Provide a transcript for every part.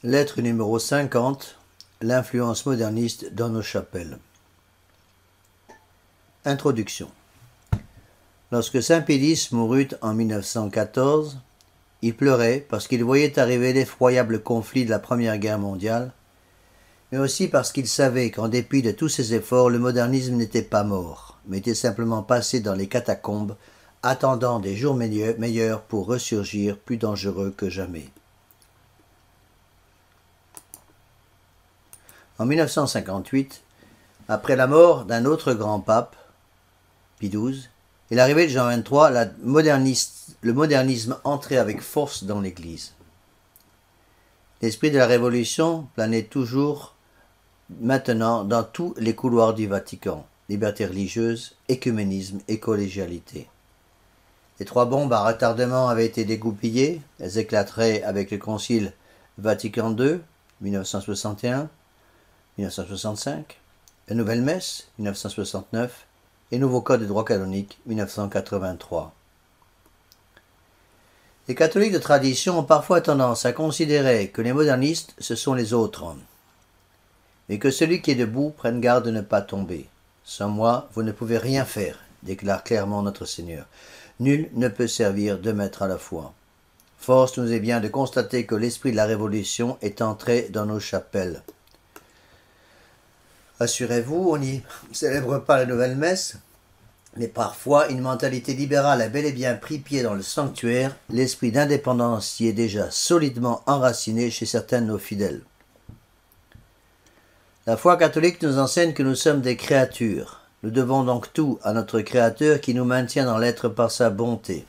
Lettre numéro 50. L'influence moderniste dans nos chapelles. Introduction. Lorsque saint Pédis mourut en 1914, il pleurait parce qu'il voyait arriver l'effroyable conflit de la Première Guerre mondiale, mais aussi parce qu'il savait qu'en dépit de tous ses efforts, le modernisme n'était pas mort, mais était simplement passé dans les catacombes, attendant des jours meilleurs pour ressurgir plus dangereux que jamais. En 1958, après la mort d'un autre grand pape, Pie XII, et l'arrivée de Jean XXIII, le modernisme entrait avec force dans l'Église. L'esprit de la Révolution planait toujours maintenant dans tous les couloirs du Vatican, liberté religieuse, écuménisme et collégialité. Les trois bombes à retardement avaient été dégoupillées, elles éclateraient avec le Concile Vatican II, 1961, 1965, la Nouvelle Messe, 1969, et Nouveau Code de droit canonique, 1983. Les catholiques de tradition ont parfois tendance à considérer que les modernistes, ce sont les autres, mais que celui qui est debout prenne garde de ne pas tomber. Sans moi, vous ne pouvez rien faire, déclare clairement notre Seigneur. Nul ne peut servir deux maîtres à la fois. Force nous est bien de constater que l'esprit de la Révolution est entré dans nos chapelles. Assurez-vous, on n'y célèbre pas la nouvelle messe, mais parfois une mentalité libérale a bel et bien pris pied dans le sanctuaire, l'esprit d'indépendance y est déjà solidement enraciné chez certains de nos fidèles. La foi catholique nous enseigne que nous sommes des créatures. Nous devons donc tout à notre Créateur qui nous maintient dans l'être par sa bonté.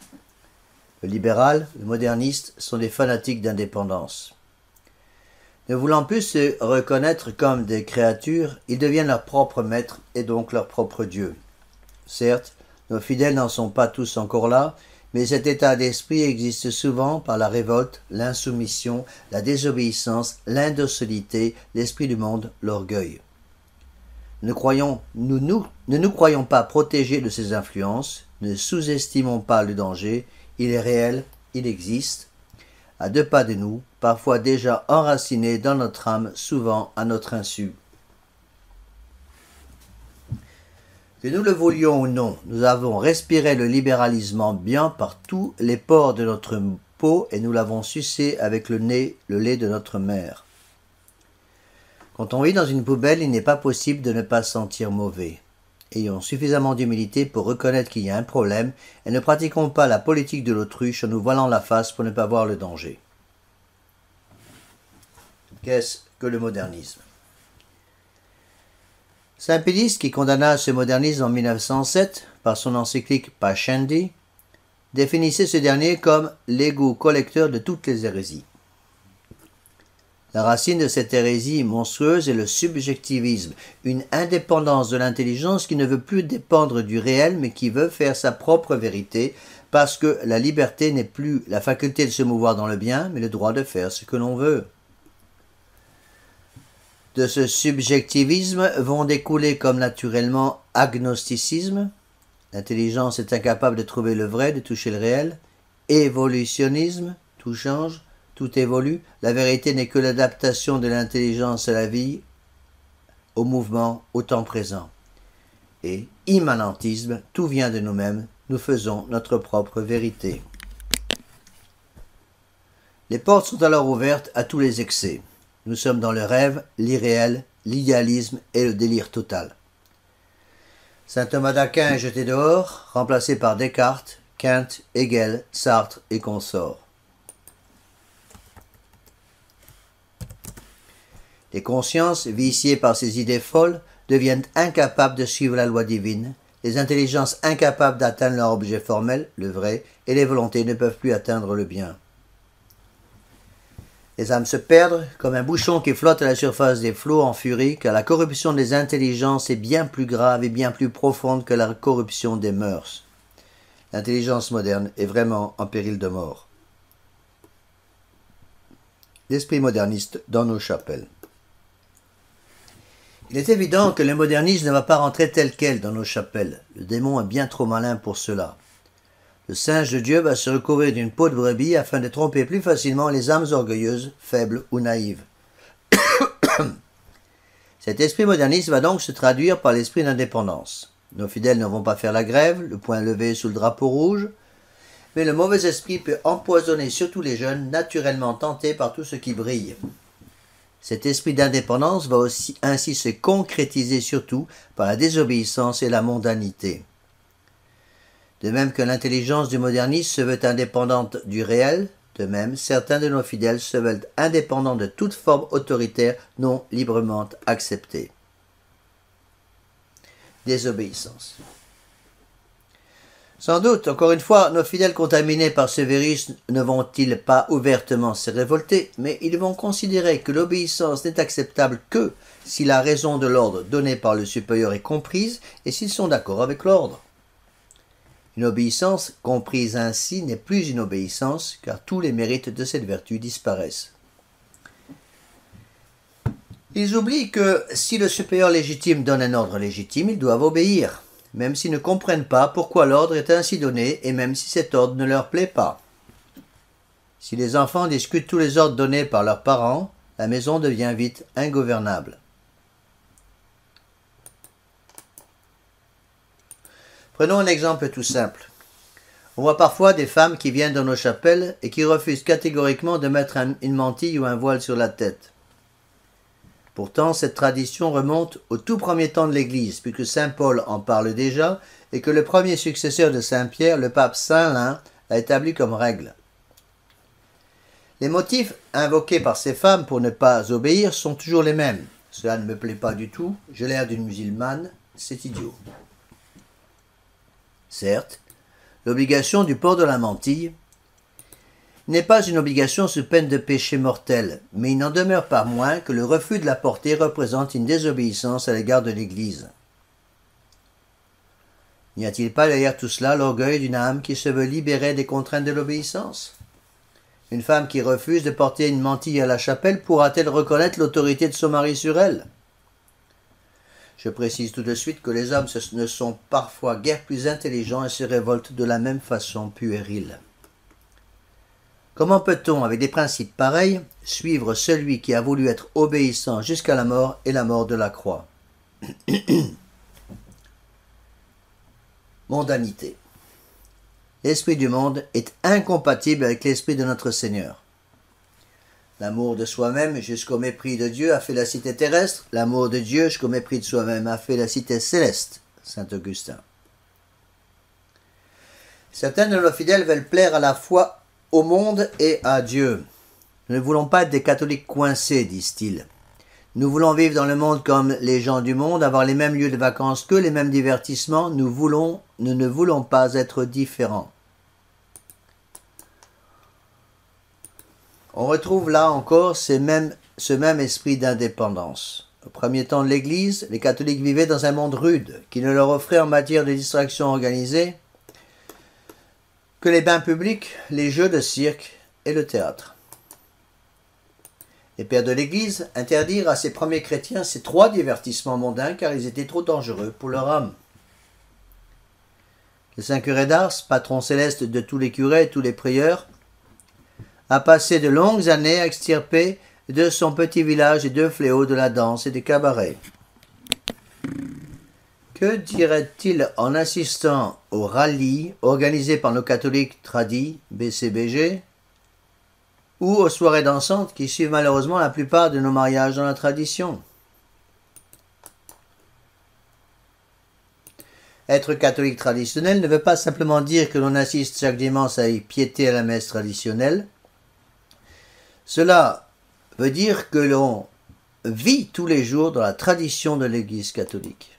Le libéral, le moderniste sont des fanatiques d'indépendance. Ne voulant plus se reconnaître comme des créatures, ils deviennent leurs propres maîtres et donc leur propre Dieu. Certes, nos fidèles n'en sont pas tous encore là, mais cet état d'esprit existe souvent par la révolte, l'insoumission, la désobéissance, l'indocilité, l'esprit du monde, l'orgueil. Ne nous croyons pas protégés de ces influences, ne sous-estimons pas le danger, il est réel, il existe, à deux pas de nous, parfois déjà enraciné dans notre âme, souvent à notre insu. Que nous le voulions ou non, nous avons respiré le libéralisme ambiant par tous les pores de notre peau et nous l'avons sucé avec le nez, le lait de notre mère. Quand on vit dans une poubelle, il n'est pas possible de ne pas se sentir mauvais. Ayons suffisamment d'humilité pour reconnaître qu'il y a un problème et ne pratiquons pas la politique de l'autruche en nous voilant la face pour ne pas voir le danger. Qu'est-ce que le modernisme? Saint Pédis, qui condamna ce modernisme en 1907 par son encyclique Pascendi, définissait ce dernier comme l'égout collecteur de toutes les hérésies. La racine de cette hérésie monstrueuse est le subjectivisme, une indépendance de l'intelligence qui ne veut plus dépendre du réel mais qui veut faire sa propre vérité parce que la liberté n'est plus la faculté de se mouvoir dans le bien mais le droit de faire ce que l'on veut. De ce subjectivisme vont découler comme naturellement agnosticisme, l'intelligence est incapable de trouver le vrai, de toucher le réel, évolutionnisme, tout change, tout évolue, la vérité n'est que l'adaptation de l'intelligence à la vie, au mouvement, au temps présent. Et immanentisme, tout vient de nous-mêmes, nous faisons notre propre vérité. Les portes sont alors ouvertes à tous les excès. Nous sommes dans le rêve, l'irréel, l'idéalisme et le délire total. Saint Thomas d'Aquin est jeté dehors, remplacé par Descartes, Kant, Hegel, Sartre et consorts. Les consciences, viciées par ces idées folles, deviennent incapables de suivre la loi divine, les intelligences incapables d'atteindre leur objet formel, le vrai, et les volontés ne peuvent plus atteindre le bien. Les âmes se perdent comme un bouchon qui flotte à la surface des flots en furie, car la corruption des intelligences est bien plus grave et bien plus profonde que la corruption des mœurs. L'intelligence moderne est vraiment en péril de mort. L'esprit moderniste dans nos chapelles. Il est évident que le modernisme ne va pas rentrer tel quel dans nos chapelles. Le démon est bien trop malin pour cela. Le singe de Dieu va se recouvrir d'une peau de brebis afin de tromper plus facilement les âmes orgueilleuses, faibles ou naïves. Cet esprit moderniste va donc se traduire par l'esprit d'indépendance. Nos fidèles ne vont pas faire la grève, le poing levé sous le drapeau rouge, mais le mauvais esprit peut empoisonner surtout les jeunes naturellement tentés par tout ce qui brille. Cet esprit d'indépendance va aussi ainsi se concrétiser surtout par la désobéissance et la mondanité. De même que l'intelligence du modernisme se veut indépendante du réel, de même certains de nos fidèles se veulent indépendants de toute forme autoritaire non librement acceptée. Désobéissance. Sans doute, encore une fois, nos fidèles contaminés par ce virus ne vont-ils pas ouvertement se révolter, mais ils vont considérer que l'obéissance n'est acceptable que si la raison de l'ordre donné par le supérieur est comprise et s'ils sont d'accord avec l'ordre. Une obéissance comprise ainsi n'est plus une obéissance, car tous les mérites de cette vertu disparaissent. Ils oublient que si le supérieur légitime donne un ordre légitime, ils doivent obéir, même s'ils ne comprennent pas pourquoi l'ordre est ainsi donné et même si cet ordre ne leur plaît pas. Si les enfants discutent tous les ordres donnés par leurs parents, la maison devient vite ingouvernable. Prenons un exemple tout simple. On voit parfois des femmes qui viennent dans nos chapelles et qui refusent catégoriquement de mettre une mantille ou un voile sur la tête. Pourtant, cette tradition remonte au tout premier temps de l'Église, puisque saint Paul en parle déjà et que le premier successeur de saint Pierre, le pape Saint Lin, l'a établi comme règle. Les motifs invoqués par ces femmes pour ne pas obéir sont toujours les mêmes. Cela ne me plaît pas du tout, j'ai l'air d'une musulmane, c'est idiot. Certes, l'obligation du port de la mantille n'est pas une obligation sous peine de péché mortel, mais il n'en demeure pas moins que le refus de la porter représente une désobéissance à l'égard de l'Église. N'y a-t-il pas derrière tout cela l'orgueil d'une âme qui se veut libérer des contraintes de l'obéissance? Une femme qui refuse de porter une mantille à la chapelle pourra-t-elle reconnaître l'autorité de son mari sur elle? Je précise tout de suite que les hommes ne sont parfois guère plus intelligents et se révoltent de la même façon puérile. Comment peut-on, avec des principes pareils, suivre celui qui a voulu être obéissant jusqu'à la mort et la mort de la croix? Mondanité. L'esprit du monde est incompatible avec l'esprit de notre Seigneur. L'amour de soi-même jusqu'au mépris de Dieu a fait la cité terrestre, l'amour de Dieu jusqu'au mépris de soi-même a fait la cité céleste, saint Augustin. Certains de nos fidèles veulent plaire à la fois au monde et à Dieu. Nous ne voulons pas être des catholiques coincés, disent-ils. Nous voulons vivre dans le monde comme les gens du monde, avoir les mêmes lieux de vacances qu'eux, les mêmes divertissements. Nous ne voulons pas être différents. On retrouve là encore ce même esprit d'indépendance. Au premier temps de l'Église, les catholiques vivaient dans un monde rude, qui ne leur offrait en matière de distraction organisée que les bains publics, les jeux de cirque et le théâtre. Les pères de l'Église interdirent à ces premiers chrétiens ces trois divertissements mondains car ils étaient trop dangereux pour leur âme. Le saint curé d'Ars, patron céleste de tous les curés et tous les prieurs, a passé de longues années à extirper de son petit village les deux fléaux de la danse et des cabarets. Que dirait-il en assistant au rallye organisé par nos catholiques tradis, BCBG, ou aux soirées dansantes qui suivent malheureusement la plupart de nos mariages dans la tradition? Être catholique traditionnel ne veut pas simplement dire que l'on assiste chaque dimanche à y piéter à la messe traditionnelle. Cela veut dire que l'on vit tous les jours dans la tradition de l'Église catholique.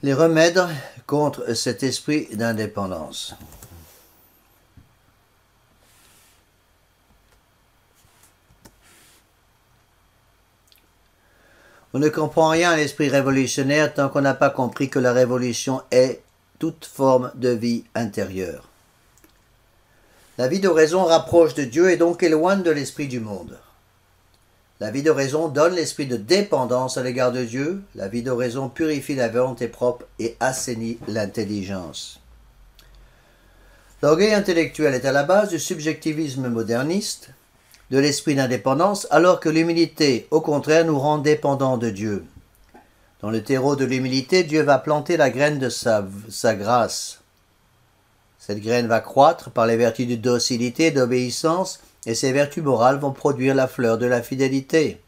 Les remèdes contre cet esprit d'indépendance. On ne comprend rien à l'esprit révolutionnaire tant qu'on n'a pas compris que la révolution est toute forme de vie intérieure. La vie d'oraison rapproche de Dieu et donc éloigne de l'esprit du monde. La vie d'oraison donne l'esprit de dépendance à l'égard de Dieu. La vie d'oraison purifie la volonté propre et assainit l'intelligence. L'orgueil intellectuel est à la base du subjectivisme moderniste, de l'esprit d'indépendance, alors que l'humilité, au contraire, nous rend dépendants de Dieu. Dans le terreau de l'humilité, Dieu va planter la graine de sa grâce. Cette graine va croître par les vertus de docilité et d'obéissance, et ces vertus morales vont produire la fleur de la fidélité.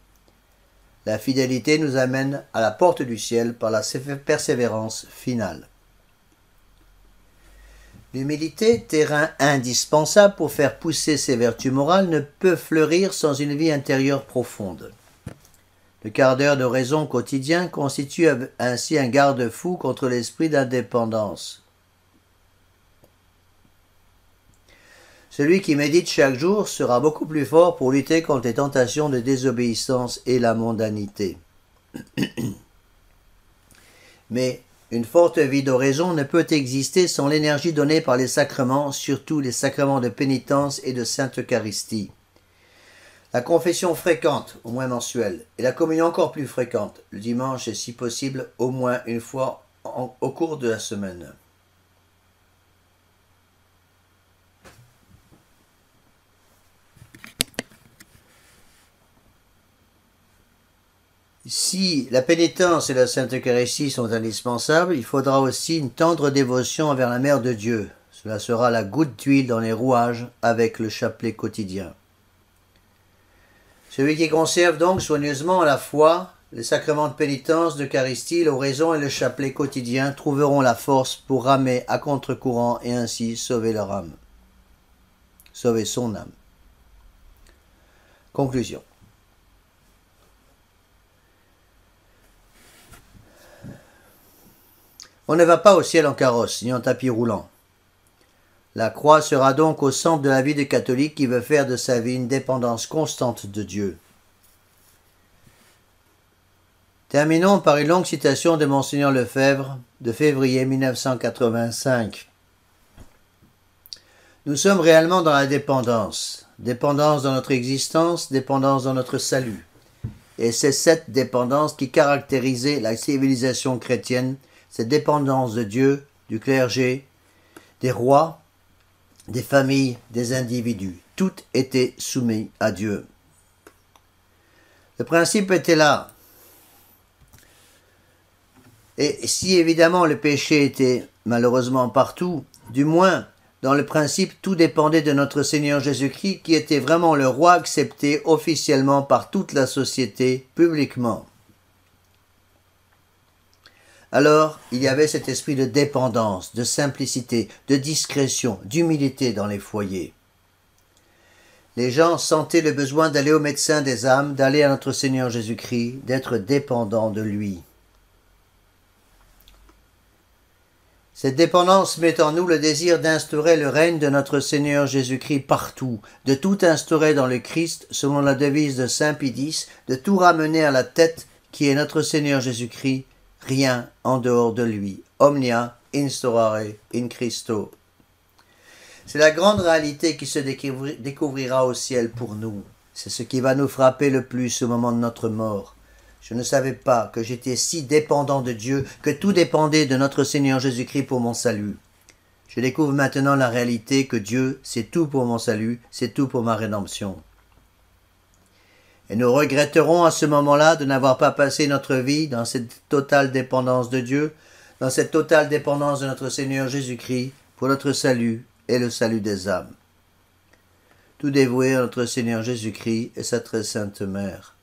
La fidélité nous amène à la porte du ciel par la persévérance finale. L'humilité, terrain indispensable pour faire pousser ces vertus morales, ne peut fleurir sans une vie intérieure profonde. Le quart d'heure de raison quotidien constitue ainsi un garde-fou contre l'esprit d'indépendance. Celui qui médite chaque jour sera beaucoup plus fort pour lutter contre les tentations de désobéissance et la mondanité. Mais une forte vie d'oraison ne peut exister sans l'énergie donnée par les sacrements, surtout les sacrements de pénitence et de Sainte Eucharistie. La confession fréquente, au moins mensuelle, et la communion encore plus fréquente, le dimanche et si possible au moins une fois au cours de la semaine. Si la pénitence et la Sainte Eucharistie sont indispensables, il faudra aussi une tendre dévotion envers la Mère de Dieu. Cela sera la goutte d'huile dans les rouages avec le chapelet quotidien. Celui qui conserve donc soigneusement à la fois les sacrements de pénitence, d'Eucharistie, l'oraison et le chapelet quotidien trouveront la force pour ramer à contre-courant et ainsi sauver leur âme. Sauver son âme. Conclusion. On ne va pas au ciel en carrosse, ni en tapis roulant. La croix sera donc au centre de la vie des catholiques qui veut faire de sa vie une dépendance constante de Dieu. Terminons par une longue citation de Monseigneur Lefebvre de février 1985. Nous sommes réellement dans la dépendance. Dépendance dans notre existence, dépendance dans notre salut. Et c'est cette dépendance qui caractérisait la civilisation chrétienne, cette dépendance de Dieu, du clergé, des rois, des familles, des individus. Tout était soumis à Dieu. Le principe était là. Et si évidemment le péché était malheureusement partout, du moins dans le principe tout dépendait de notre Seigneur Jésus-Christ qui était vraiment le roi accepté officiellement par toute la société, publiquement. Alors, il y avait cet esprit de dépendance, de simplicité, de discrétion, d'humilité dans les foyers. Les gens sentaient le besoin d'aller au médecin des âmes, d'aller à notre Seigneur Jésus-Christ, d'être dépendants de lui. Cette dépendance met en nous le désir d'instaurer le règne de notre Seigneur Jésus-Christ partout, de tout instaurer dans le Christ, selon la devise de Saint Pie X, de tout ramener à la tête qui est notre Seigneur Jésus-Christ, rien en dehors de lui. Omnia instaurare in Christo. C'est la grande réalité qui se découvrira au ciel pour nous. C'est ce qui va nous frapper le plus au moment de notre mort. Je ne savais pas que j'étais si dépendant de Dieu, que tout dépendait de notre Seigneur Jésus-Christ pour mon salut. Je découvre maintenant la réalité que Dieu, c'est tout pour mon salut, c'est tout pour ma rédemption. Et nous regretterons à ce moment-là de n'avoir pas passé notre vie dans cette totale dépendance de Dieu, dans cette totale dépendance de notre Seigneur Jésus-Christ pour notre salut et le salut des âmes. Tout dévoué à notre Seigneur Jésus-Christ et sa très sainte mère.